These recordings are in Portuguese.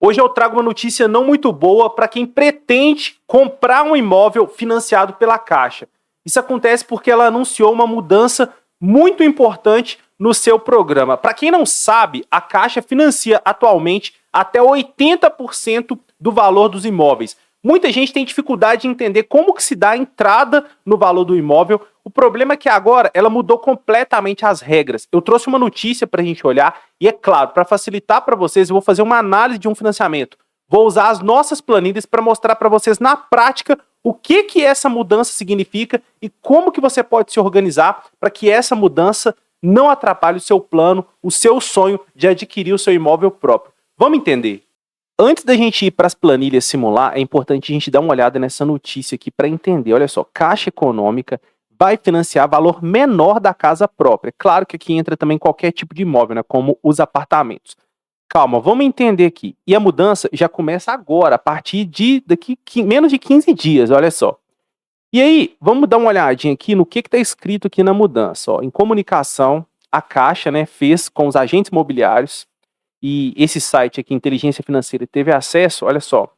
Hoje eu trago uma notícia não muito boa para quem pretende comprar um imóvel financiado pela Caixa. Isso acontece porque ela anunciou uma mudança muito importante no seu programa. Para quem não sabe, a Caixa financia atualmente até 80% do valor dos imóveis. Muita gente tem dificuldade de entender como que se dá a entrada no valor do imóvel. O problema é que agora ela mudou completamente as regras. Eu trouxe uma notícia para a gente olhar e, é claro, para facilitar para vocês, eu vou fazer uma análise de um financiamento. Vou usar as nossas planilhas para mostrar para vocês na prática o que essa mudança significa e como que você pode se organizar para que essa mudança não atrapalhe o seu plano, o seu sonho de adquirir o seu imóvel próprio. Vamos entender? Antes da gente ir para as planilhas simular, é importante a gente dar uma olhada nessa notícia aqui para entender. Olha só, Caixa Econômica vai financiar valor menor da casa própria. Claro que aqui entra também qualquer tipo de imóvel, né, como os apartamentos. Calma, vamos entender aqui. E a mudança já começa agora, a partir de menos de 15 dias, olha só. E aí, vamos dar uma olhadinha aqui no que está escrito aqui na mudança. Ó. Em comunicação, a Caixa, né, fez com os agentes imobiliários, e esse site aqui, Inteligência Financeira, teve acesso, olha só,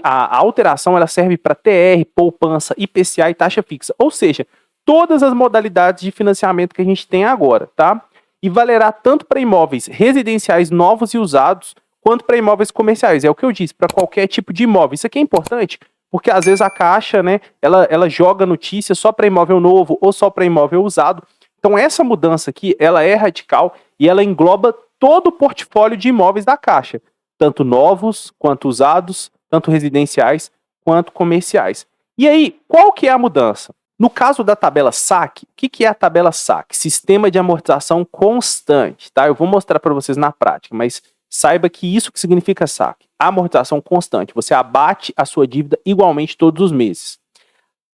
a alteração ela serve para TR, poupança, IPCA e taxa fixa, ou seja, todas as modalidades de financiamento que a gente tem agora, tá? E valerá tanto para imóveis residenciais novos e usados, quanto para imóveis comerciais, é o que eu disse, para qualquer tipo de imóvel. Isso aqui é importante, porque às vezes a Caixa, né, ela joga notícia só para imóvel novo ou só para imóvel usado. Então essa mudança aqui, ela é radical e ela engloba todo o portfólio de imóveis da Caixa, tanto novos quanto usados, tanto residenciais quanto comerciais. E aí, qual que é a mudança? No caso da tabela SAC, o que é a tabela SAC? Sistema de amortização constante, tá? Eu vou mostrar para vocês na prática, mas saiba que isso que significa SAC, amortização constante. Você abate a sua dívida igualmente todos os meses.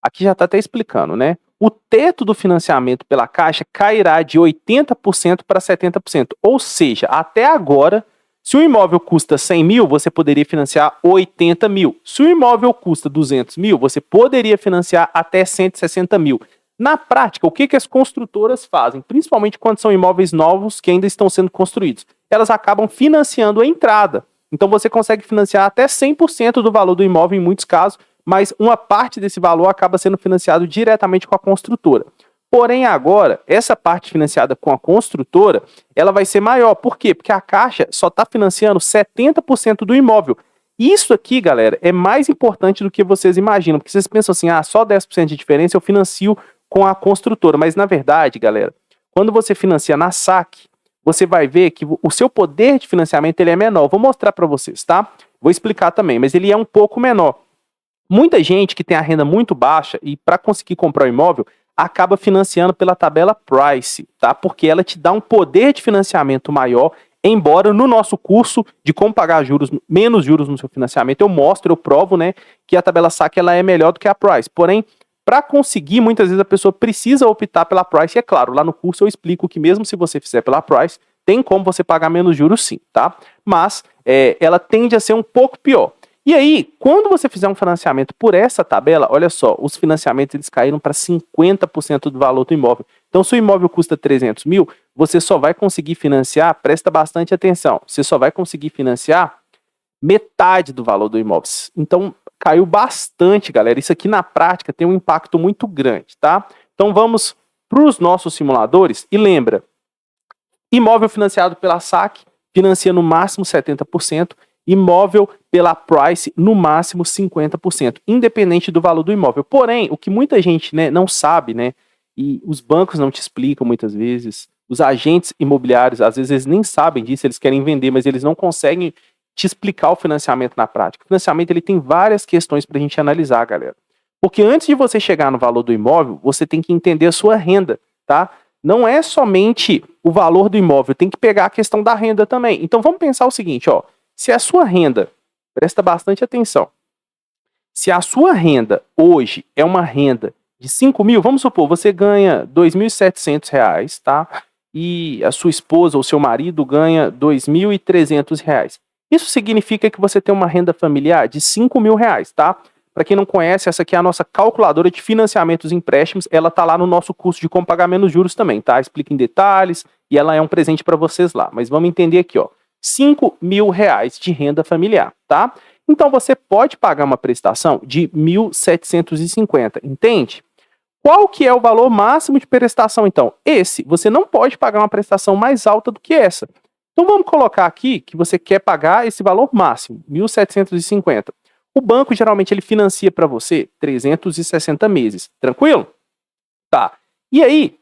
Aqui já está até explicando, né? O teto do financiamento pela Caixa cairá de 80% para 70%. Ou seja, até agora, se o imóvel custa 100 mil, você poderia financiar 80 mil. Se o imóvel custa 200 mil, você poderia financiar até 160 mil. Na prática, o que as construtoras fazem? Principalmente quando são imóveis novos que ainda estão sendo construídos. Elas acabam financiando a entrada. Então você consegue financiar até 100% do valor do imóvel em muitos casos, mas uma parte desse valor acaba sendo financiado diretamente com a construtora. Porém, agora, essa parte financiada com a construtora, ela vai ser maior. Por quê? Porque a Caixa só está financiando 70% do imóvel. Isso aqui, galera, é mais importante do que vocês imaginam, porque vocês pensam assim, só 10% de diferença eu financio com a construtora. Mas, na verdade, galera, quando você financia na SAC, você vai ver que o seu poder de financiamento ele é menor. Vou mostrar para vocês, tá? Vou explicar também, mas ele é um pouco menor. Muita gente que tem a renda muito baixa e para conseguir comprar um imóvel acaba financiando pela tabela Price, tá? Porque ela te dá um poder de financiamento maior, embora no nosso curso de como pagar juros, menos juros no seu financiamento, eu provo, né, que a tabela SAC ela é melhor do que a Price. Porém, para conseguir, muitas vezes a pessoa precisa optar pela Price, e é claro, lá no curso eu explico que mesmo se você fizer pela Price, tem como você pagar menos juros sim, tá? Mas ela tende a ser um pouco pior. E aí, quando você fizer um financiamento por essa tabela, olha só, os financiamentos eles caíram para 50% do valor do imóvel. Então, se o imóvel custa 300 mil, você só vai conseguir financiar, presta bastante atenção, você só vai conseguir financiar metade do valor do imóvel. Então, caiu bastante, galera. Isso aqui na prática tem um impacto muito grande, tá? Então, vamos para os nossos simuladores e lembra, imóvel financiado pela SAC financia no máximo 70%, imóvel pela Price no máximo 50%, independente do valor do imóvel. Porém, o que muita gente, né, não sabe, né, e os bancos não te explicam muitas vezes, os agentes imobiliários, às vezes eles nem sabem disso, eles querem vender, mas eles não conseguem te explicar o financiamento na prática. O financiamento ele tem várias questões para a gente analisar, galera. Porque antes de você chegar no valor do imóvel, você tem que entender a sua renda, tá? Não é somente o valor do imóvel, tem que pegar a questão da renda também. Então vamos pensar o seguinte, ó. Se a sua renda, presta bastante atenção, se a sua renda hoje é uma renda de 5 mil, vamos supor, você ganha R$ 2.700, tá? E a sua esposa ou seu marido ganha R$ 2.300. Isso significa que você tem uma renda familiar de R$ 5.000, tá? Para quem não conhece, essa aqui é a nossa calculadora de financiamentos e empréstimos, ela tá lá no nosso curso de como pagar menos juros também, tá? Explica em detalhes e ela é um presente para vocês lá. Mas vamos entender aqui, ó. R$ 5.000 de renda familiar, tá? Então você pode pagar uma prestação de 1.750, entende? Qual que é o valor máximo de prestação, então? Esse. Você não pode pagar uma prestação mais alta do que essa. Então vamos colocar aqui que você quer pagar esse valor máximo, 1.750. O banco geralmente ele financia para você 360 meses, tranquilo? Tá. E aí,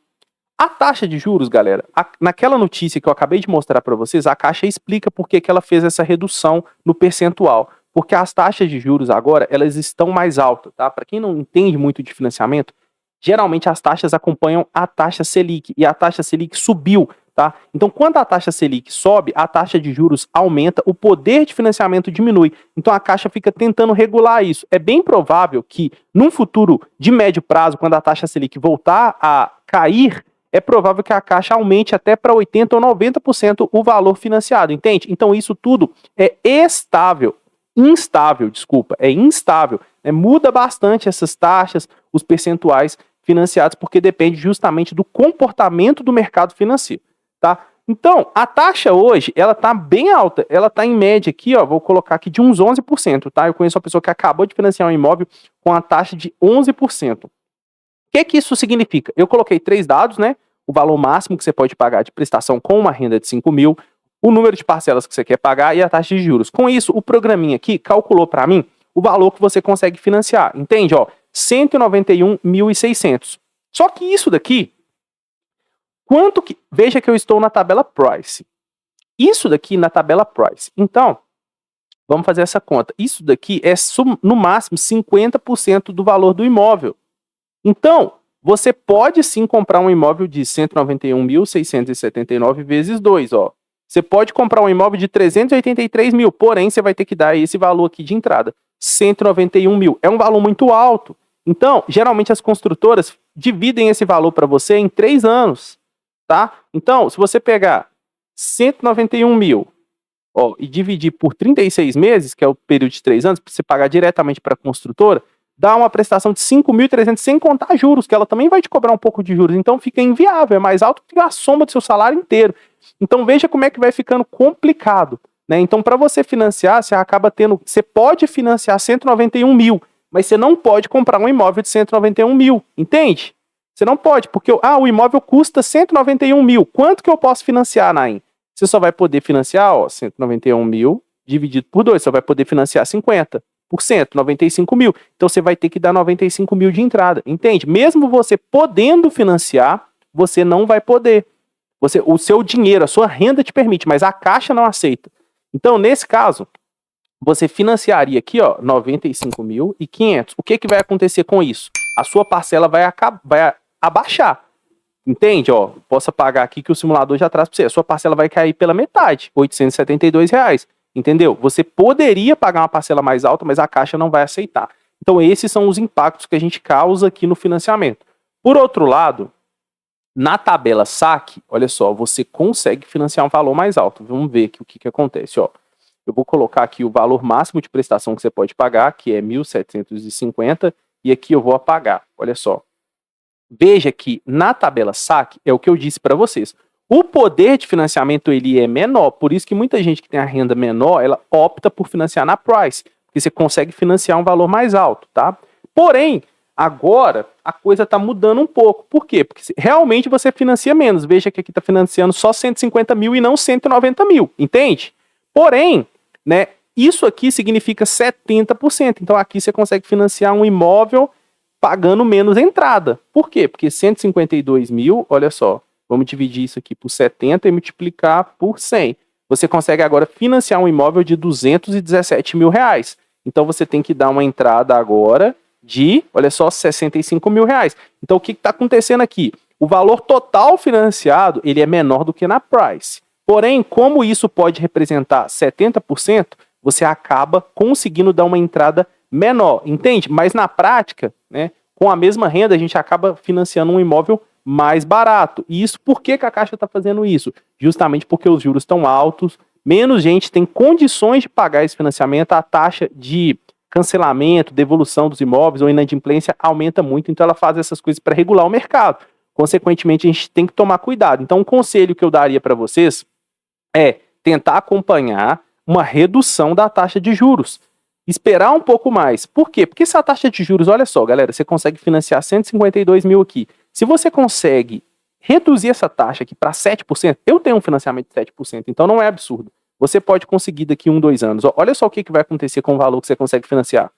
a taxa de juros, galera, naquela notícia que eu acabei de mostrar para vocês, a Caixa explica por que ela fez essa redução no percentual. Porque as taxas de juros agora, elas estão mais altas, tá? Para quem não entende muito de financiamento, geralmente as taxas acompanham a taxa Selic, e a taxa Selic subiu, tá? Então, quando a taxa Selic sobe, a taxa de juros aumenta, o poder de financiamento diminui. Então, a Caixa fica tentando regular isso. É bem provável que, num futuro de médio prazo, quando a taxa Selic voltar a cair, é provável que a Caixa aumente até para 80% ou 90% o valor financiado, entende? Então, isso tudo é instável, muda bastante essas taxas, os percentuais financiados, porque depende justamente do comportamento do mercado financeiro, tá? Então, a taxa hoje, ela tá bem alta, ela tá em média aqui, ó, vou colocar aqui de uns 11%, tá? Eu conheço uma pessoa que acabou de financiar um imóvel com a taxa de 11%. O que isso significa? Eu coloquei 3 dados, né? O valor máximo que você pode pagar de prestação com uma renda de 5 mil, o número de parcelas que você quer pagar e a taxa de juros. Com isso, o programinha aqui calculou para mim o valor que você consegue financiar. Entende? Ó, 191.600. Só que isso daqui, veja que eu estou na tabela Price. Isso daqui na tabela Price. Então, vamos fazer essa conta. Isso daqui é no máximo 50% do valor do imóvel. Então, você pode sim comprar um imóvel de 191.679 vezes 2, ó. Você pode comprar um imóvel de 383 mil, porém você vai ter que dar esse valor aqui de entrada, 191 mil. É um valor muito alto. Então, geralmente as construtoras dividem esse valor para você em 3 anos, tá? Então, se você pegar 191 mil, ó, e dividir por 36 meses, que é o período de 3 anos, para você pagar diretamente para a construtora, dá uma prestação de 5.300 sem contar juros, que ela também vai te cobrar um pouco de juros. Então fica inviável, é mais alto que a soma do seu salário inteiro. Então veja como é que vai ficando complicado, né? Então para você financiar, você pode financiar 191 mil, mas você não pode comprar um imóvel de 191 mil, entende? Você não pode, porque o imóvel custa 191 mil. Quanto que eu posso financiar, Naim? Você só vai poder financiar, ó, 191 mil dividido por 2, só vai poder financiar 50%, 95 mil. Então você vai ter que dar 95 mil de entrada, entende? Mesmo você podendo financiar, você não vai poder. O seu dinheiro, a sua renda te permite, mas a Caixa não aceita. Então, nesse caso, você financiaria aqui, ó, 95.500. O que vai acontecer com isso? A sua parcela vai abaixar. Entende? Ó, posso pagar aqui que o simulador já traz para você. A sua parcela vai cair pela metade, R$ 872. Entendeu? Você poderia pagar uma parcela mais alta, mas a Caixa não vai aceitar. Então, esses são os impactos que a gente causa aqui no financiamento. Por outro lado, na tabela saque, olha só, você consegue financiar um valor mais alto. Vamos ver aqui o que acontece. Ó, eu vou colocar aqui o valor máximo de prestação que você pode pagar, que é 1.750, e aqui eu vou apagar. Olha só. Veja que na tabela saque é o que eu disse para vocês. O poder de financiamento ele é menor, por isso que muita gente que tem a renda menor, ela opta por financiar na Price, porque você consegue financiar um valor mais alto, tá? Porém, agora a coisa está mudando um pouco. Por quê? Porque realmente você financia menos. Veja que aqui está financiando só 150 mil e não 190 mil, entende? Porém, né, isso aqui significa 70%. Então aqui você consegue financiar um imóvel pagando menos entrada. Por quê? Porque 152 mil, olha só, vamos dividir isso aqui por 70 e multiplicar por 100. Você consegue agora financiar um imóvel de 217 mil reais. Então você tem que dar uma entrada agora de, olha só, 65 mil reais. Então o que está acontecendo aqui? O valor total financiado ele é menor do que na Price. Porém, como isso pode representar 70%, você acaba conseguindo dar uma entrada menor, entende? Mas na prática, né, com a mesma renda, a gente acaba financiando um imóvel mais barato. E isso, por que a Caixa está fazendo isso? Justamente porque os juros estão altos, menos gente tem condições de pagar esse financiamento, a taxa de cancelamento, devolução dos imóveis ou inadimplência aumenta muito, então ela faz essas coisas para regular o mercado. Consequentemente, a gente tem que tomar cuidado. Então, um conselho que eu daria para vocês é tentar acompanhar uma redução da taxa de juros. Esperar um pouco mais. Por quê? Porque se a taxa de juros, olha só, galera, você consegue financiar 152 mil aqui. Se você consegue reduzir essa taxa aqui para 7%, eu tenho um financiamento de 7%, então não é absurdo. Você pode conseguir daqui 1, 2 anos. Olha só o que vai acontecer com o valor que você consegue financiar.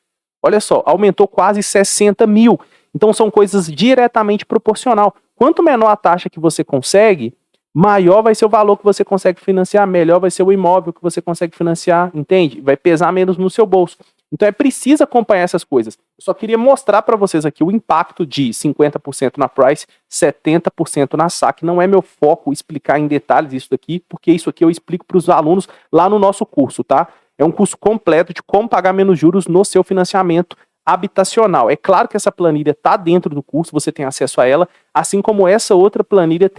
Olha só, aumentou quase 60 mil. Então são coisas diretamente proporcional. Quanto menor a taxa que você consegue, maior vai ser o valor que você consegue financiar, melhor vai ser o imóvel que você consegue financiar, entende? Vai pesar menos no seu bolso. Então é preciso acompanhar essas coisas. Eu só queria mostrar para vocês aqui o impacto de 50% na Price, 70% na SAC. Não é meu foco explicar em detalhes isso daqui, porque isso aqui eu explico para os alunos lá no nosso curso, tá? É um curso completo de como pagar menos juros no seu financiamento habitacional. É claro que essa planilha está dentro do curso, você tem acesso a ela, assim como essa outra planilha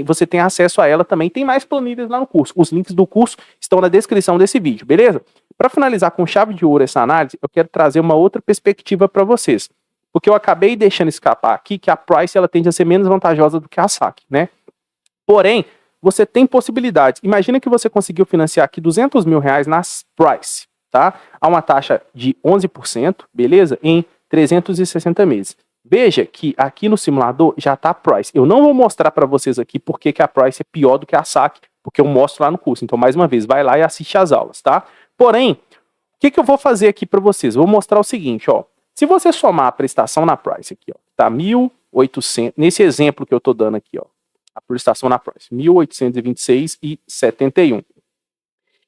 você tem acesso a ela também. Tem mais planilhas lá no curso. Os links do curso estão na descrição desse vídeo, beleza? Para finalizar com chave de ouro essa análise, eu quero trazer uma outra perspectiva para vocês. Porque eu acabei deixando escapar aqui que a Price ela tende a ser menos vantajosa do que a SAC, né? Porém, você tem possibilidades. Imagina que você conseguiu financiar aqui 200 mil reais nas Price, tá? A uma taxa de 11%, beleza? Em 360 meses. Veja que aqui no simulador já está a Price. Eu não vou mostrar para vocês aqui porque que a Price é pior do que a SAC, porque eu mostro lá no curso. Então, mais uma vez, vai lá e assiste as aulas, tá? Porém, o que eu vou fazer aqui para vocês? Eu vou mostrar o seguinte, ó. Se você somar a prestação na Price aqui, ó, tá 1.800, nesse exemplo que eu tô dando aqui, ó, a prestação na Price, 1.826,71.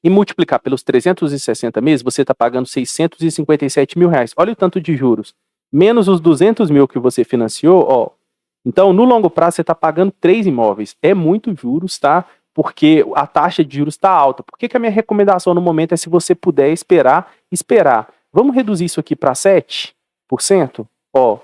E multiplicar pelos 360 meses, você está pagando 657 mil reais. Olha o tanto de juros. Menos os 200 mil que você financiou, ó. Então, no longo prazo, você está pagando 3 imóveis. É muito juros, tá? Porque a taxa de juros está alta. Por que a minha recomendação no momento é se você puder esperar. Vamos reduzir isso aqui para 7%? Ó,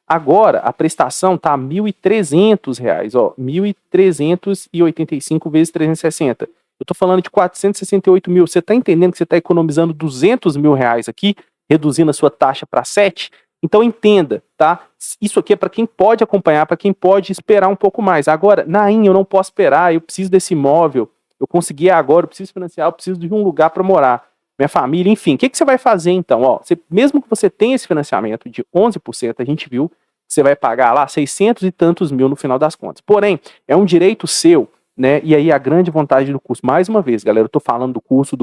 agora a prestação está R$ 1.300, ó, 1.385 vezes 360. Eu estou falando de 468 mil. Você está entendendo que você está economizando 200 mil reais aqui, reduzindo a sua taxa para 7%? Então entenda, tá? Isso aqui é para quem pode acompanhar, para quem pode esperar um pouco mais. Agora, Naim, eu não posso esperar, eu preciso desse imóvel, eu consegui agora, eu preciso financiar, eu preciso de um lugar para morar, minha família, enfim. O que você vai fazer então? Ó, mesmo que você tenha esse financiamento de 11%, a gente viu, você vai pagar lá 600 e tantos mil no final das contas. Porém, é um direito seu, né? E aí a grande vantagem do curso, mais uma vez, galera, eu tô falando do curso,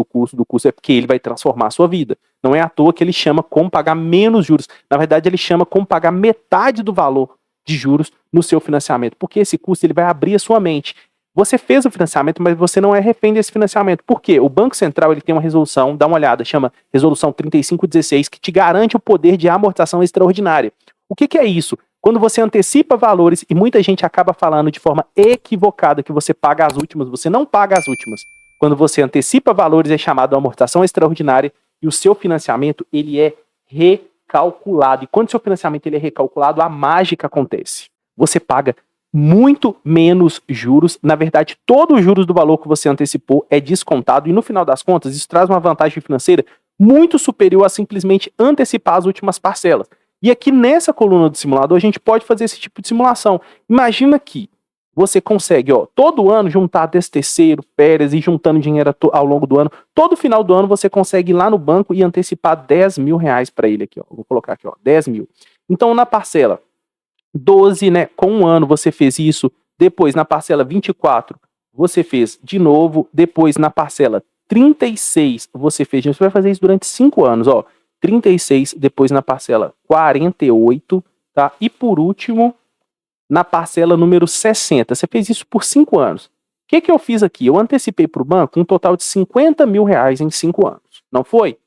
é porque ele vai transformar a sua vida. Não é à toa que ele chama como pagar menos juros. Na verdade, ele chama como pagar metade do valor de juros no seu financiamento, porque esse curso ele vai abrir a sua mente. Você fez o financiamento, mas você não é refém desse financiamento. Por quê? O Banco Central ele tem uma resolução, dá uma olhada, chama Resolução 3516, que te garante o poder de amortização extraordinária. O que é isso? Quando você antecipa valores, e muita gente acaba falando de forma equivocada que você paga as últimas, você não paga as últimas. Quando você antecipa valores é chamado amortização extraordinária e o seu financiamento ele é recalculado. E quando o seu financiamento ele é recalculado, a mágica acontece. Você paga muito menos juros. Na verdade, todos os juros do valor que você antecipou é descontado e no final das contas isso traz uma vantagem financeira muito superior a simplesmente antecipar as últimas parcelas. E aqui nessa coluna do simulador a gente pode fazer esse tipo de simulação. Imagina que você consegue, ó, todo ano juntar 13º, férias e juntando dinheiro ao longo do ano. Todo final do ano você consegue ir lá no banco e antecipar 10 mil reais para ele aqui, ó. Vou colocar aqui, ó, 10 mil. Então na parcela 12, né, com um ano você fez isso. Depois na parcela 24 você fez de novo. Depois na parcela 36 você fez. Você vai fazer isso durante 5 anos, ó. 36, depois na parcela 48, tá? E por último, na parcela número 60. Você fez isso por 5 anos. O que eu fiz aqui? Eu antecipei para o banco um total de 50 mil reais em 5 anos. Não foi?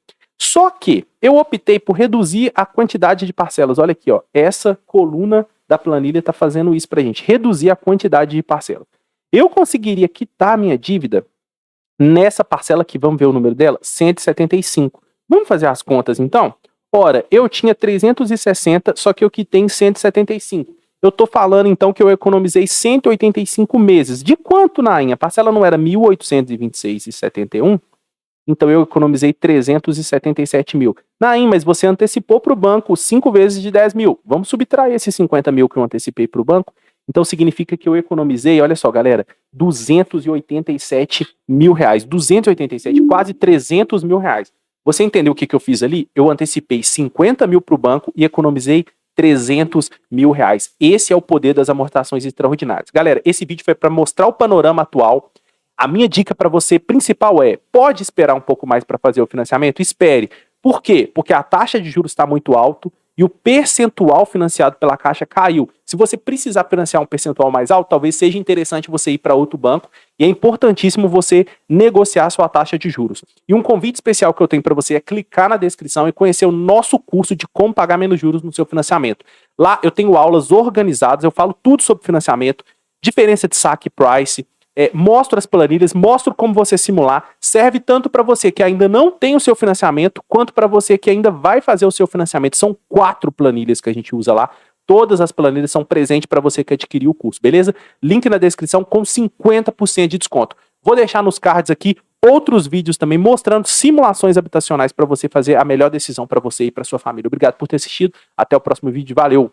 Só que eu optei por reduzir a quantidade de parcelas. Olha aqui, ó. Essa coluna da planilha está fazendo isso para a gente. Reduzir a quantidade de parcelas. Eu conseguiria quitar a minha dívida nessa parcela aqui. Vamos ver o número dela? 175. Vamos fazer as contas então? Ora, eu tinha 360, só que eu quitei em 175. Eu estou falando então que eu economizei 185 meses. De quanto, Nainha? A parcela não era 1.826,71? Então eu economizei 377 mil. Nainha, mas você antecipou para o banco 5 vezes de 10 mil. Vamos subtrair esses 50 mil que eu antecipei para o banco Então significa que eu economizei, olha só, galera, R$ 287 mil. 287, quase R$ 300 mil. Você entendeu o que eu fiz ali? Eu antecipei 50 mil para o banco e economizei R$ 300 mil. Esse é o poder das amortizações extraordinárias. Galera, esse vídeo foi para mostrar o panorama atual. A minha dica para você principal é, pode esperar um pouco mais para fazer o financiamento? Espere. Por quê? Porque a taxa de juros está muito alto e o percentual financiado pela Caixa caiu. Se você precisar financiar um percentual mais alto, talvez seja interessante você ir para outro banco e é importantíssimo você negociar a sua taxa de juros. E um convite especial que eu tenho para você é clicar na descrição e conhecer o nosso curso de como pagar menos juros no seu financiamento. Lá eu tenho aulas organizadas, eu falo tudo sobre financiamento, diferença de saque e price, mostro as planilhas, mostro como você simular, serve tanto para você que ainda não tem o seu financiamento, quanto para você que ainda vai fazer o seu financiamento. São 4 planilhas que a gente usa lá, todas as planilhas são presentes para você que adquiriu o curso, beleza? Link na descrição com 50% de desconto. Vou deixar nos cards aqui outros vídeos também mostrando simulações habitacionais para você fazer a melhor decisão para você e para sua família. Obrigado por ter assistido, até o próximo vídeo, valeu!